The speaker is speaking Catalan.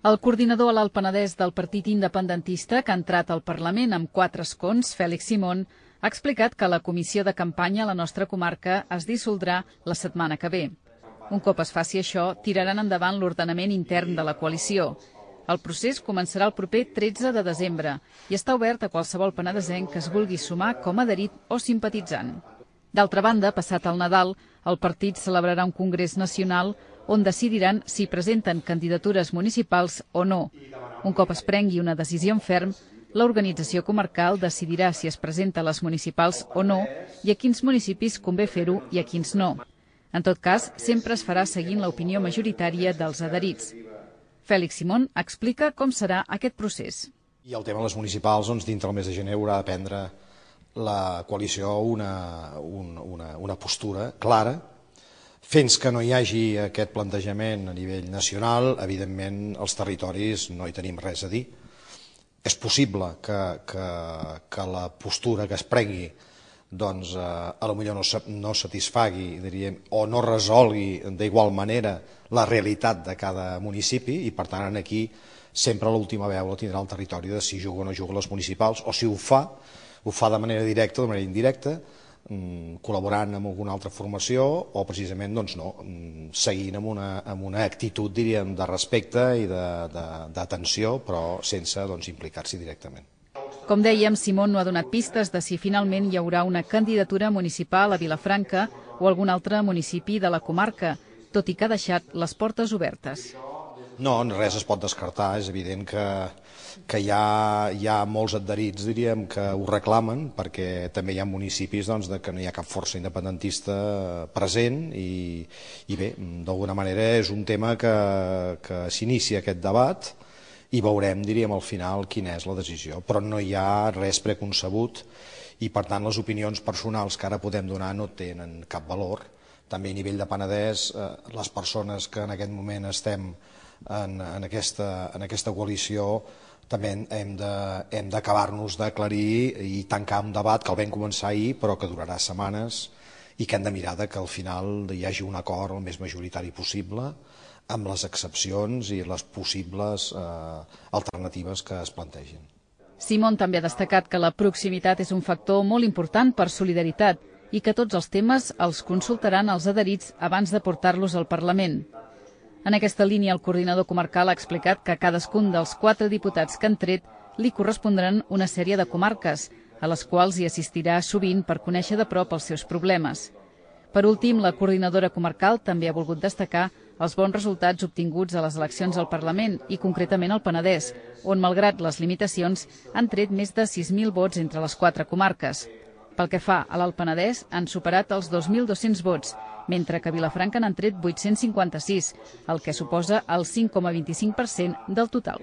El coordinador a l'Alt Penedès del partit independentista, que ha entrat al Parlament amb 4 escons, Fèlix Simón, ha explicat que la comissió de campanya a la nostra comarca es dissoldrà la setmana que ve. Un cop es faci això, tiraran endavant l'ordenament intern de la coalició. El procés començarà el proper 13 de desembre i està obert a qualsevol penedesenc que es vulgui sumar com a adherit o simpatitzant. D'altra banda, passat el Nadal, el partit celebrarà un congrés nacional on decidiran si presenten candidatures municipals o no. Un cop es prengui una decisió en ferm, l'organització comarcal decidirà si es presenta a les municipals o no i a quins municipis convé fer-ho i a quins no. En tot cas, sempre es farà seguint l'opinió majoritària dels adherits. Fèlix Simón explica com serà aquest procés. I el tema de les municipals, dintre el mes de gener haurà de prendre la coalició una postura clara. Fins que no hi hagi aquest plantejament a nivell nacional, evidentment els territoris no hi tenim res a dir. És possible que la postura que es prengui potser no satisfagui, diríem, o no resolgui d'igual manera la realitat de cada municipi i per tant aquí sempre l'última veu la tindrà el territori de si juga o no juga les municipals o si ho fa de manera directa o de manera indirecta, col·laborant amb alguna altra formació o precisament no, seguint amb una actitud, diríem, de respecte i d'atenció però sense implicar-s'hi directament. Com dèiem, Simón no ha donat pistes de si finalment hi haurà una candidatura municipal a Vilafranca o algun altre municipi de la comarca, tot i que ha deixat les portes obertes. No, res es pot descartar. És evident que hi ha molts adherits, diríem, que ho reclamen, perquè també hi ha municipis que no hi ha cap força independentista present i bé, d'alguna manera és un tema que s'inicia aquest debat i veurem, diríem, al final quina és la decisió. Però no hi ha res preconcebut i, per tant, les opinions personals que ara podem donar no tenen cap valor. També a nivell de Penedès, les persones que en aquest moment estem en aquesta coalició també hem d'acabar-nos d'aclarir i tancar un debat que el vam començar ahir però que durarà setmanes i que hem de mirar que al final hi hagi un acord el més majoritari possible amb les excepcions i les possibles alternatives que es plantegin. Simón també ha destacat que la proximitat és un factor molt important per solidaritat i que tots els temes els consultaran els adherits abans de portar-los al Parlament. En aquesta línia, el coordinador comarcal ha explicat que a cadascun dels 4 diputats que han tret li correspondran una sèrie de comarques, a les quals hi assistirà sovint per conèixer de prop els seus problemes. Per últim, la coordinadora comarcal també ha volgut destacar els bons resultats obtinguts a les eleccions al Parlament i concretament al Penedès, on, malgrat les limitacions, han tret més de 6.000 vots entre les 4 comarques. Pel que fa a l'Alt Penedès, han superat els 2.200 vots, mentre que a Vilafranca n'han tret 856, el que suposa el 5,25% del total.